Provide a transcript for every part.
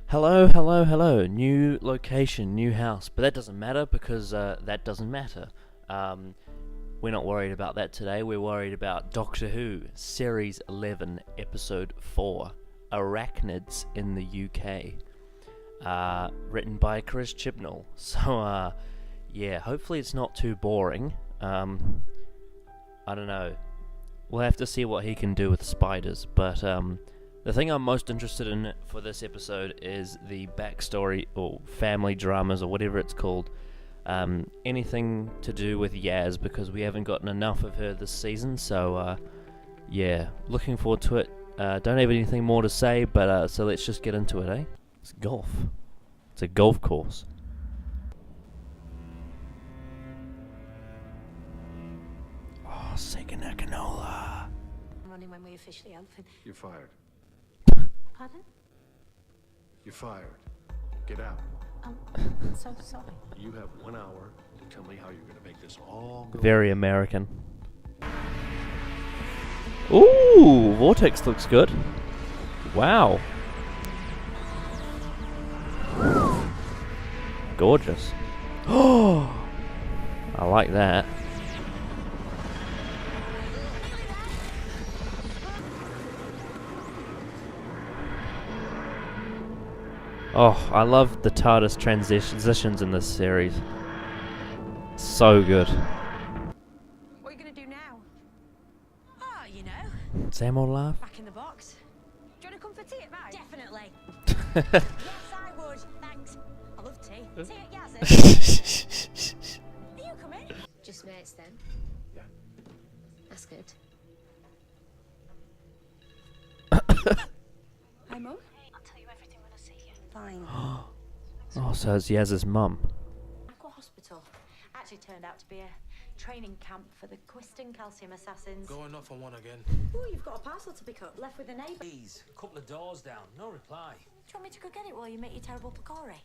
Hello, hello, hello. New location, new house. But that doesn't matter because that doesn't matter. Um, we're not worried about that today. We're worried about Doctor Who, Series 11, Episode 4, Arachnids in the UK. Written by Chris Chibnall. So, yeah, hopefully it's not too boring. I don't know. We'll have to see what he can do with spiders. But, the thing I'm most interested in for this episode is the backstory or family dramas or whatever it's called. Anything to do with Yaz, because we haven't gotten enough of her this season. So, yeah, looking forward to it. Don't have anything more to say, but so let's just get into it, eh? It's golf. It's a golf course. Oh, Sega Canola. Running when we officially open. You're fired. Pardon? You're fired. Get out. I'm so sorry. You have 1 hour to tell me how you're going to make this all go. Very American. Ooh, Vortex looks good. Wow. Gorgeous. Oh, I like that. Oh, I love the TARDIS transitions in this series. So good. What are you going to do now? Oh, you know. Sam will laugh. Back in the box. Do you want to come for tea at mine? Definitely. Yes, I would. Thanks. I love tea. Tea at Yaz's. Are you coming? Just mates then? Yeah. That's good. Hi, Mum. I'll tell you everything when I see you. Fine. Oh, so it's Yaz's mum. Aqua Hospital actually turned out to be a training camp for the Quiston calcium assassins. Going off on one again. Oh, you've got a parcel to pick up. Left with a neighbour. Please, a couple of doors down. No reply. Do you want me to go get it while you make your terrible pakora?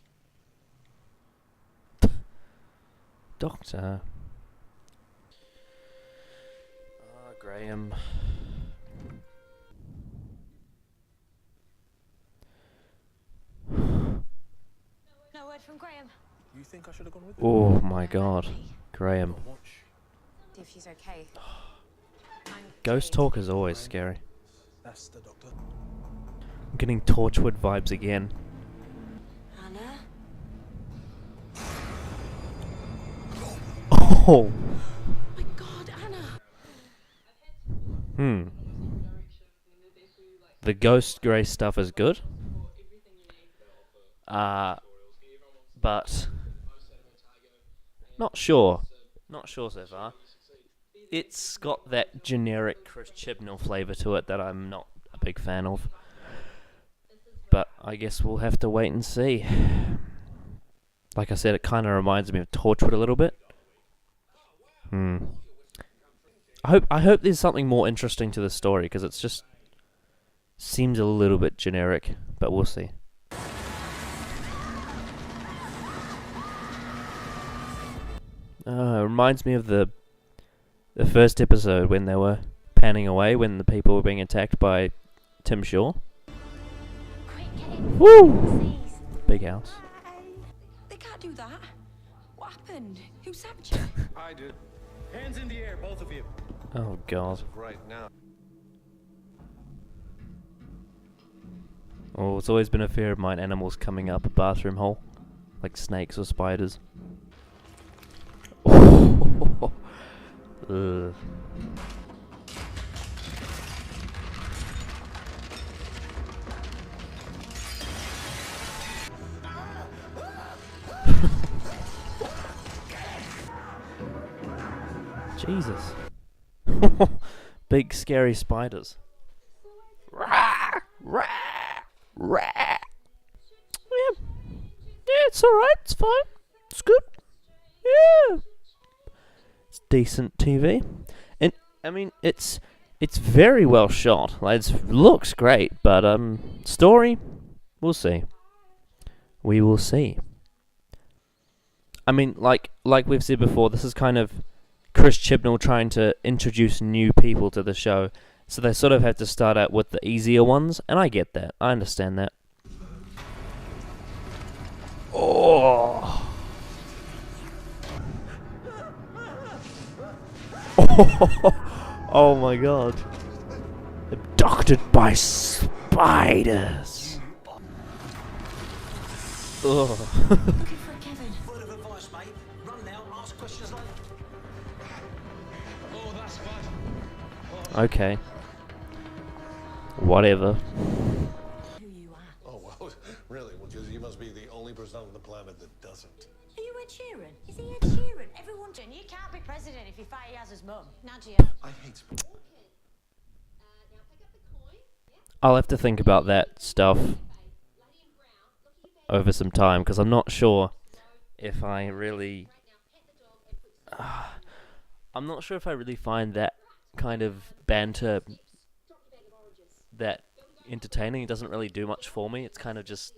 Doctor. Graham. No word from Graham. You think I should have gone with Oh my god. Graham. Watch. See if she's okay. Ghost talk is always scary. That's the doctor. I'm getting Torchwood vibes again. Anna? Oh! My God, Anna! The Ghost Grey stuff is good. But not sure. Not sure so far. It's got that generic Chris Chibnall flavour to it that I'm not a big fan of. But I guess we'll have to wait and see. Like I said, it kind of reminds me of Torchwood a little bit. I hope there's something more interesting to the story, because it's just seems a little bit generic, but we'll see. It reminds me of the first episode when they were panning away when the people were being attacked by Tim Shaw. Quick, get in. Woo! Please. Big house. They can't do that. What happened? Who stabbed you? I did. Hands in the air, both of you. Oh god. Right now. Oh, it's always been a fear of mine, animals coming up a bathroom hole. Like snakes or spiders. Ugh. Jesus. Big scary spiders. Rah! Rah! Rah! Yeah. Yeah, it's alright, it's fine. It's good. Yeah. It's decent TV. And I mean it's very well shot. Like it looks great, but story, we'll see. We will see. I mean, like we've said before, this is kind of Chris Chibnall trying to introduce new people to the show, so they sort of have to start out with the easier ones, and I get that. I understand that. Oh. Oh my god. Abducted by spiders. Ugh. Looking for Kevin. Word of advice, mate. Run now, ask questions later. Oh, that's bad. Okay. Whatever. Who you are. Oh, well, really? Well, because you must be the only person on the planet that doesn't. Are you Ed Sheeran? Is he Ed Sheeran? Everyone's... You can't be president if you fight Yaz's mum. Nadia. I hate sport. I'll have to think about that stuff over some time, because I'm not sure if I really... I'm not sure if I really find that kind of banter that entertaining. It doesn't really do much for me. It's kind of just...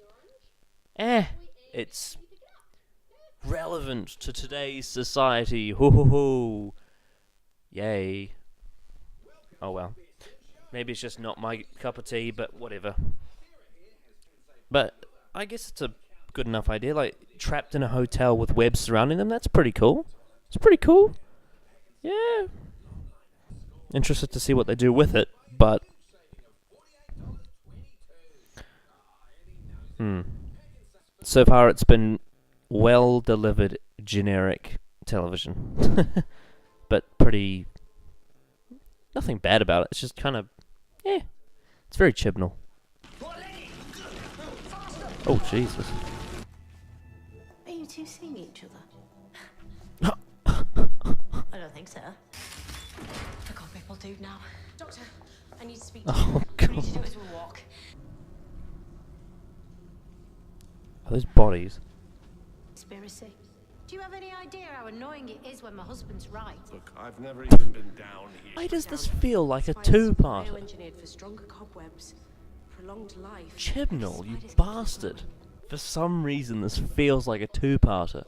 It's relevant to today's society. Hoo hoo hoo. Yay. Oh well. Maybe it's just not my cup of tea, but whatever. But I guess it's a good enough idea. Like, trapped in a hotel with webs surrounding them. That's pretty cool. It's pretty cool. Yeah. Interested to see what they do with it, but... So far it's been well-delivered, generic television. But pretty... Nothing bad about it. It's just kind of... It's very Chibnall. Oh, Jesus. Are you two seeing each other? I don't think so. Look what people do now. Doctor, I need to speak to you. Oh, We need to do God. it as we walk. Are those bodies? Conspiracy. Do you have any idea how annoying it is when my husband's right? Look, I've never even been down here. Why does this feel like a Spiders two-parter? bioengineered for stronger cobwebs, prolonged life. Chibnall, you Spiders bastard. For some reason, this feels like a two-parter.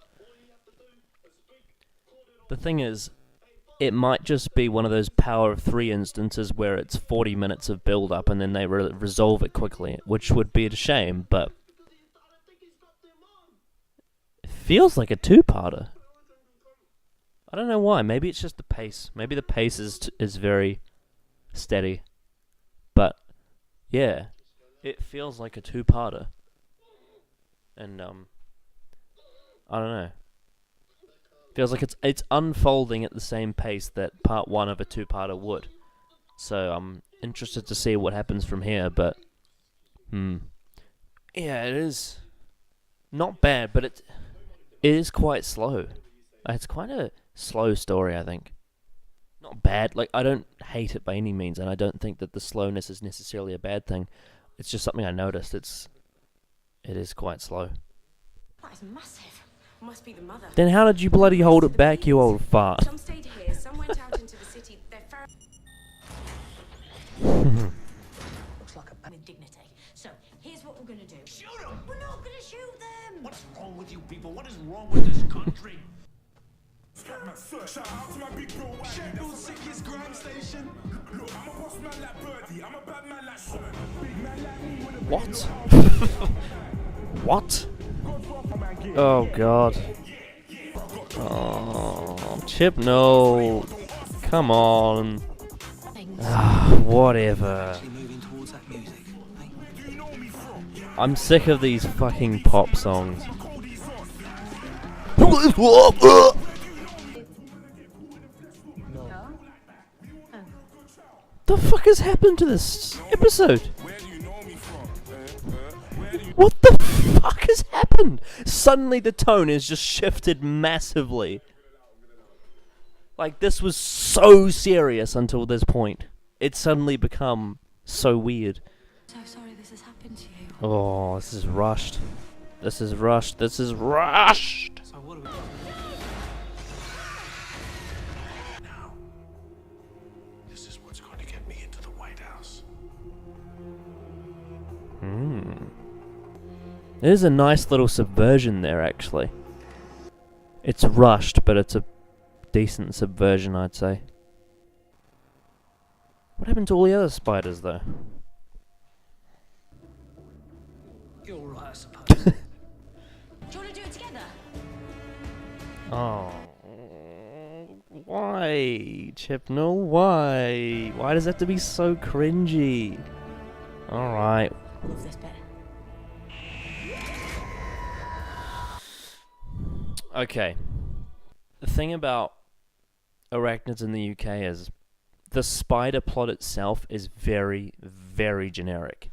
The thing is, it might just be one of those Power of 3 instances where it's 40 minutes of build-up and then they resolve it quickly, which would be a shame, but... It feels like a two-parter. I don't know why. Maybe it's just the pace. Maybe the pace is very steady. But, yeah. It feels like a two-parter. And, I don't know. Feels like it's unfolding at the same pace that part 1 of a two-parter would. So I'm interested to see what happens from here, but... Yeah, it is not bad, but it is quite slow. It's quite a slow story, I think. Not bad. Like, I don't hate it by any means, and I don't think that the slowness is necessarily a bad thing. It's just something I noticed. It is quite slow. That is massive. Must be the mother. Then how did you bloody hold it back, you old fart? Some stayed here, some went out into the city. They're Looks like a with dignity. So, here's what we're gonna do. Shoot 'em! We're not gonna shoot them! What's wrong with you people? What is wrong with this country? Shout out to my big bro, Sheffield sickest grind station. Look, I'm a boss man like Birdie, I'm a bad man like Sean. Big man like me with a What? What? Oh god. Oh, Chibnall. Come on. Whatever. I'm sick of these fucking pop songs. The fuck has happened to this episode? What the fuck has happened? Suddenly the tone has just shifted massively. Like, this was so serious until this point. It's suddenly become so weird. So sorry this has happened to you. Oh, this is rushed. This is rushed. This is rushed! So what do we... Now, this is what's going to get me into the White House. There's a nice little subversion there, actually. It's rushed, but it's a decent subversion, I'd say. What happened to all the other spiders, though? You're all right, I suppose. Johnny it together. Oh, why, Chibnall? Why? Why does it have to be so cringy? Alright. I love this bit. Okay. The thing about Arachnids in the UK is the spider plot itself is very, very generic.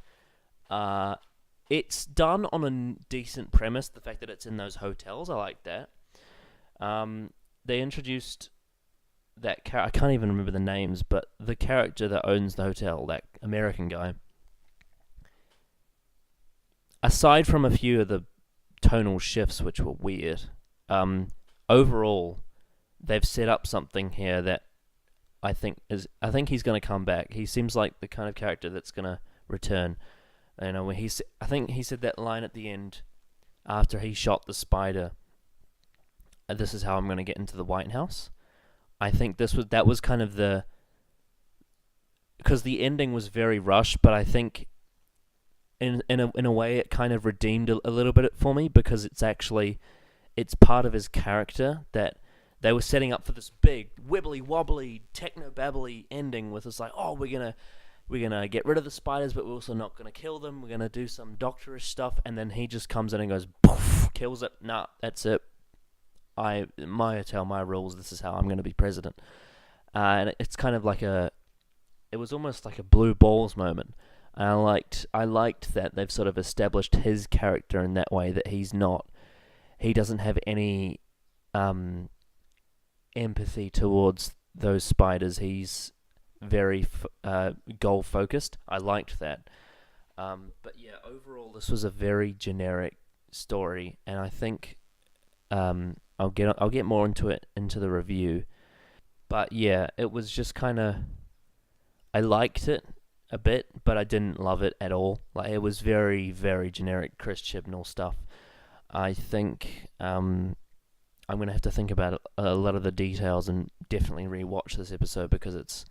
It's done on a decent premise. The fact that it's in those hotels, I like that. They introduced that I can't even remember the names, but the character that owns the hotel, that American guy. Aside from a few of the tonal shifts, which were weird, overall, they've set up something here that I think he's going to come back. He seems like the kind of character that's going to return. You know, when I think he said that line at the end after he shot the spider. This is how I'm going to get into the White House. I think that was kind of because the ending was very rushed, but I think in a way it kind of redeemed a little bit for me, because it's part of his character that they were setting up for this big wibbly wobbly techno babbly ending with this like, oh, we're gonna get rid of the spiders, but we're also not gonna kill them. We're gonna do some doctorish stuff, and then he just comes in and goes poof, kills it. Nah, that's it. My hotel, my rules. This is how I'm gonna be president. And it's kind of like it was almost like a blue balls moment. And I liked that they've sort of established his character in that way, that he doesn't have any empathy towards those spiders. He's very goal focused. I liked that. But yeah, overall this was a very generic story, and I think I'll get more into the review. But yeah, it was just kind of, I liked it a bit, but I didn't love it at all. Like, it was very, very generic Chris Chibnall stuff. I think I'm going to have to think about a lot of the details and definitely rewatch this episode, because it's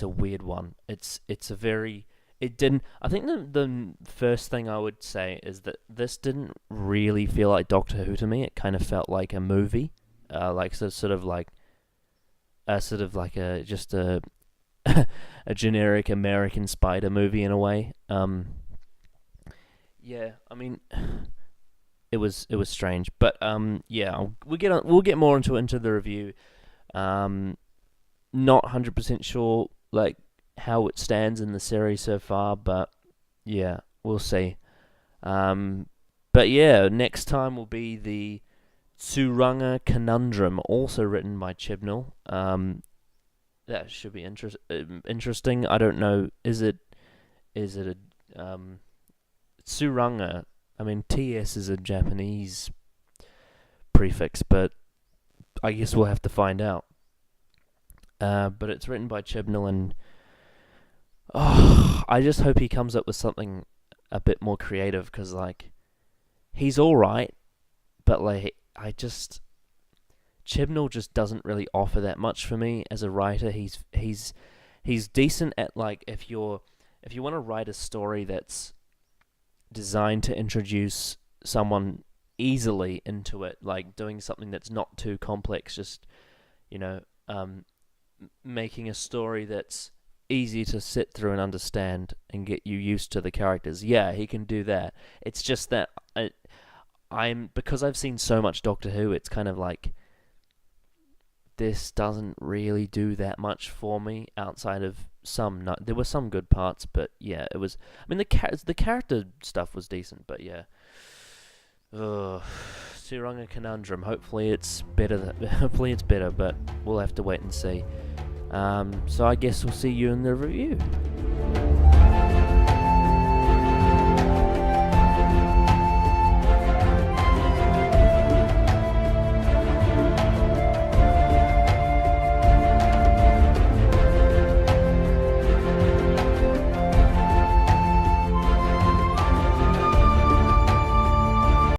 a weird one. I think the first thing I would say is that this didn't really feel like Doctor Who to me. It kind of felt like a movie, sort of like a a generic American spider movie in a way. Yeah, I mean, it was strange, but yeah, we'll get more into the review. Not 100% sure like how it stands in the series so far, but yeah, we'll see. But yeah, next time will be the Tsuranga Conundrum, also written by Chibnall. That should be interesting. I don't know. Is it a Tsuranga? I mean, TS is a Japanese prefix, but I guess we'll have to find out. But it's written by Chibnall, and I just hope he comes up with something a bit more creative, because like, he's all right, but like, Chibnall just doesn't really offer that much for me as a writer. He's decent at, like, if you want to write a story that's designed to introduce someone easily into it, like doing something that's not too complex, just, you know, making a story that's easy to sit through and understand and get you used to the characters. Yeah, he can do that. It's just that because I've seen so much Doctor Who, it's kind of like, this doesn't really do that much for me outside of there were some good parts, but yeah, it was, I mean, the character stuff was decent, but yeah. Tsuranga Conundrum, hopefully it's better, but we'll have to wait and see. So I guess we'll see you in the review.